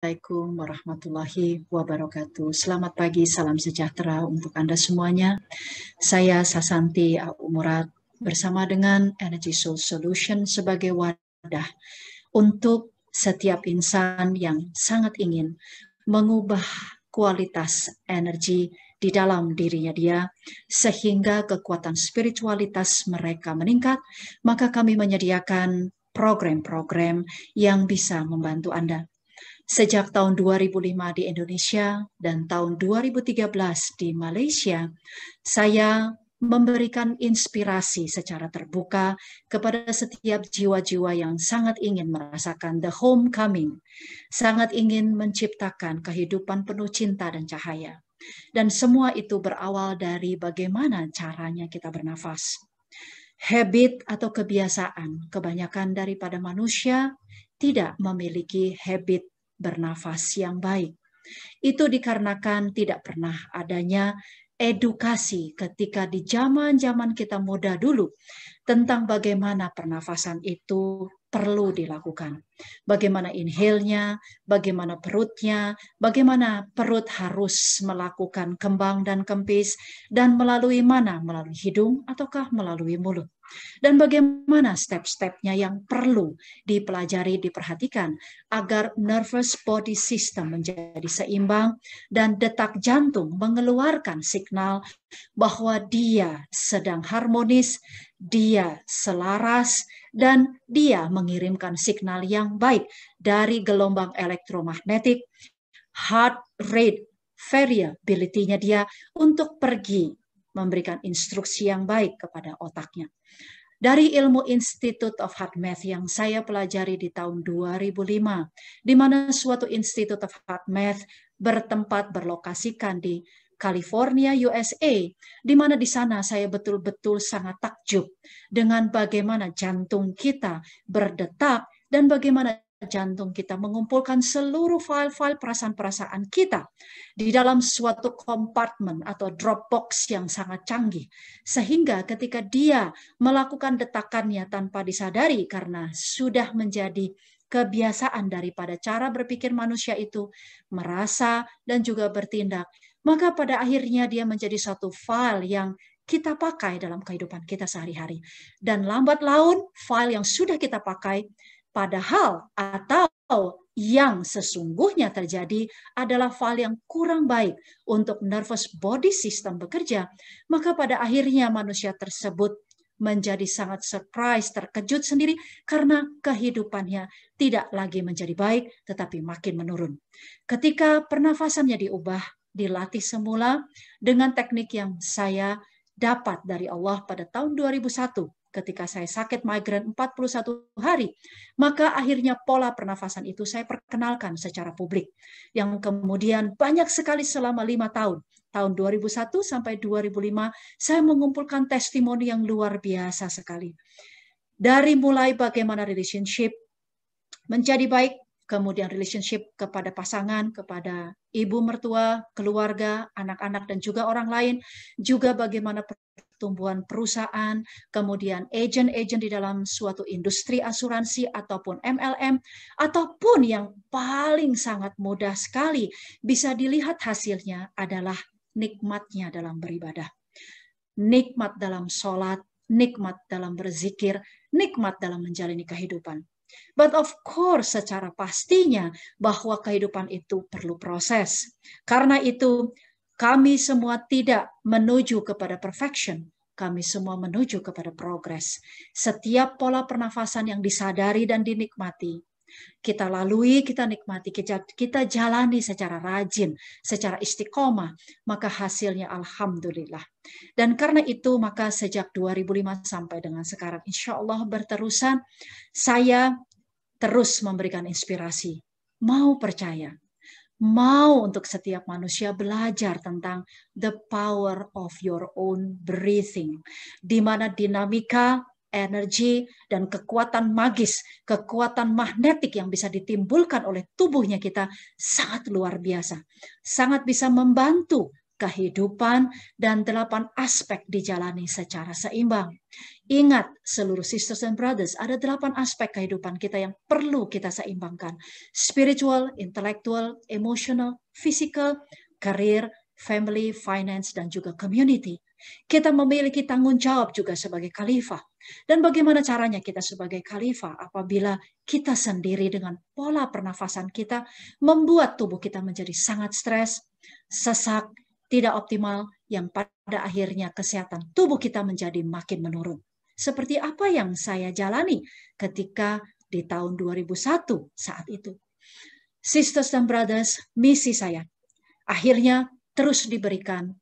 Assalamualaikum warahmatullahi wabarakatuh. Selamat pagi, salam sejahtera untuk Anda semuanya. Saya Sasanti Murad bersama dengan Energy Soul Solution sebagai wadah untuk setiap insan yang sangat ingin mengubah kualitas energi di dalam dirinya dia sehingga kekuatan spiritualitas mereka meningkat. Maka kami menyediakan program-program yang bisa membantu Anda. Sejak tahun 2005 di Indonesia dan tahun 2013 di Malaysia, saya memberikan inspirasi secara terbuka kepada setiap jiwa-jiwa yang sangat ingin merasakan the homecoming, sangat ingin menciptakan kehidupan penuh cinta dan cahaya. Dan semua itu berawal dari bagaimana caranya kita bernafas. Habit atau kebiasaan, kebanyakan daripada manusia tidak memiliki habit bernafas yang baik. Itu dikarenakan tidak pernah adanya edukasi ketika di zaman-zaman kita muda dulu tentang bagaimana pernafasan itu perlu dilakukan. Bagaimana inhale-nya, bagaimana perutnya, bagaimana perut harus melakukan kembang dan kempis, dan melalui mana, melalui hidung ataukah melalui mulut. Dan bagaimana step-stepnya yang perlu dipelajari, diperhatikan agar nervous body system menjadi seimbang dan detak jantung mengeluarkan signal bahwa dia sedang harmonis, dia selaras, dan dia mengirimkan signal yang baik dari gelombang elektromagnetik, heart rate variability-nya dia untuk pergi memberikan instruksi yang baik kepada otaknya. Dari ilmu Institute of Heart Math yang saya pelajari di tahun 2005, di mana suatu Institute of Heart Math berlokasikan di California, USA, di mana di sana saya betul-betul sangat takjub dengan bagaimana jantung kita berdetak dan bagaimana jantung kita mengumpulkan seluruh file-file perasaan-perasaan kita di dalam suatu kompartemen atau Dropbox yang sangat canggih. Sehingga ketika dia melakukan detakannya tanpa disadari karena sudah menjadi kebiasaan daripada cara berpikir manusia itu merasa dan juga bertindak, maka pada akhirnya dia menjadi satu file yang kita pakai dalam kehidupan kita sehari-hari. Dan lambat laun file yang sudah kita pakai padahal atau yang sesungguhnya terjadi adalah file yang kurang baik untuk nervous body system bekerja, maka pada akhirnya manusia tersebut menjadi sangat surprise, terkejut sendiri karena kehidupannya tidak lagi menjadi baik tetapi makin menurun. Ketika pernafasannya diubah, dilatih semula dengan teknik yang saya dapat dari Allah pada tahun 2001 ketika saya sakit migrain 41 hari, maka akhirnya pola pernafasan itu saya perkenalkan secara publik, yang kemudian banyak sekali selama 5 tahun, tahun 2001 sampai 2005, saya mengumpulkan testimoni yang luar biasa sekali. Dari mulai bagaimana relationship menjadi baik, kemudian relationship kepada pasangan, kepada ibu mertua, keluarga, anak-anak, dan juga orang lain, juga bagaimana pertumbuhan perusahaan, kemudian agent-agent di dalam suatu industri asuransi ataupun MLM, ataupun yang paling sangat mudah sekali bisa dilihat hasilnya adalah nikmatnya dalam beribadah, nikmat dalam sholat, nikmat dalam berzikir, nikmat dalam menjalani kehidupan. But of course, secara pastinya bahwa kehidupan itu perlu proses. Karena itu, kami semua tidak menuju kepada perfection. Kami semua menuju kepada progres. Setiap pola pernafasan yang disadari dan dinikmati, kita lalui, kita nikmati, kita jalani secara rajin, secara istiqomah, maka hasilnya alhamdulillah. Dan karena itu, maka sejak 2005 sampai dengan sekarang, insya Allah berterusan, saya terus memberikan inspirasi. Mau percaya, mau untuk setiap manusia belajar tentang the power of your own breathing, di mana dinamika, energi, dan kekuatan magis, kekuatan magnetik yang bisa ditimbulkan oleh tubuhnya kita sangat luar biasa. Sangat bisa membantu kehidupan, dan 8 aspek dijalani secara seimbang. Ingat, seluruh sisters and brothers, ada 8 aspek kehidupan kita yang perlu kita seimbangkan. Spiritual, intellectual, emotional, physical, career, family, finance, dan juga community. Kita memiliki tanggung jawab juga sebagai khalifah. Dan bagaimana caranya kita sebagai khalifah apabila kita sendiri dengan pola pernafasan kita membuat tubuh kita menjadi sangat stres, sesak, tidak optimal, yang pada akhirnya kesehatan tubuh kita menjadi makin menurun. Seperti apa yang saya jalani ketika di tahun 2001 saat itu. Sisters dan brothers, misi saya akhirnya terus diberikan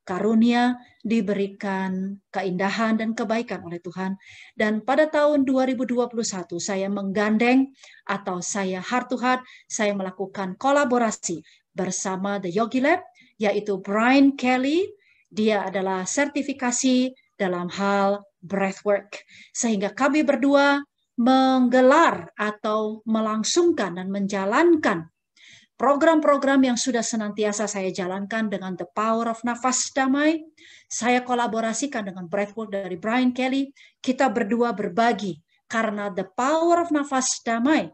karunia, diberikan keindahan dan kebaikan oleh Tuhan. Dan pada tahun 2021 saya menggandeng atau saya heart to heart, saya melakukan kolaborasi bersama The Yogi Lab, yaitu Brian Kelly. Dia adalah sertifikasi dalam hal breathwork. Sehingga kami berdua menggelar atau melangsungkan dan menjalankan program-program yang sudah senantiasa saya jalankan dengan The Power of Nafas Damai. Saya kolaborasikan dengan breathwork dari Brian Kelly. Kita berdua berbagi karena The Power of Nafas Damai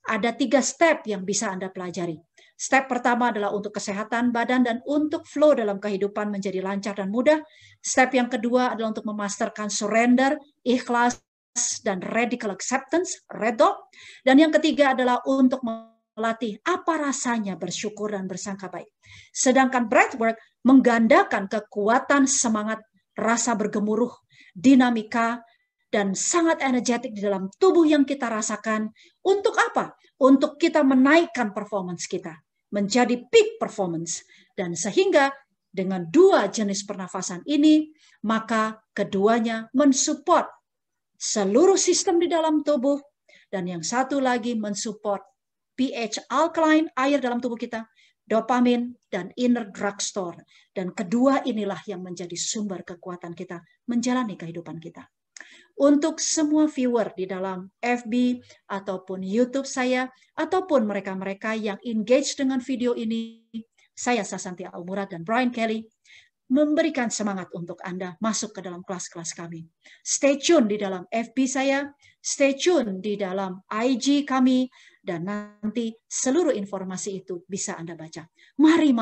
ada 3 step yang bisa Anda pelajari. Step pertama adalah untuk kesehatan badan dan untuk flow dalam kehidupan menjadi lancar dan mudah. Step yang kedua adalah untuk memasterkan surrender, ikhlas, dan radical acceptance, redop. Dan yang ketiga adalah untuk melatih apa rasanya bersyukur dan bersangka baik. Sedangkan breathwork menggandakan kekuatan semangat, rasa bergemuruh, dinamika, dan sangat energetik di dalam tubuh yang kita rasakan. Untuk apa? Untuk kita menaikkan performance kita menjadi peak performance. Dan sehingga dengan 2 jenis pernafasan ini, maka keduanya mensupport seluruh sistem di dalam tubuh, dan yang satu lagi mensupport pH alkaline, air dalam tubuh kita, dopamin, dan inner drugstore. Dan kedua inilah yang menjadi sumber kekuatan kita menjalani kehidupan kita. Untuk semua viewer di dalam FB ataupun YouTube saya, ataupun mereka-mereka yang engage dengan video ini, saya Sasanti Aumurad dan Brian Kelly memberikan semangat untuk Anda masuk ke dalam kelas-kelas kami. Stay tune di dalam FB saya, stay tune di dalam IG kami, dan nanti seluruh informasi itu bisa Anda baca. Mari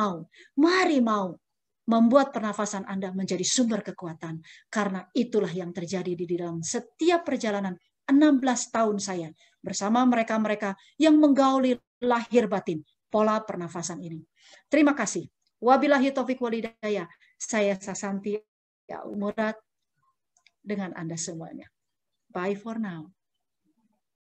mau membuat pernafasan Anda menjadi sumber kekuatan. Karena itulah yang terjadi di dalam setiap perjalanan 16 tahun saya bersama mereka-mereka yang menggauli lahir batin pola pernafasan ini. Terima kasih. Wabillahi taufiq walhidayah. Saya Sasanti Aumurad dengan Anda semuanya. Bye for now.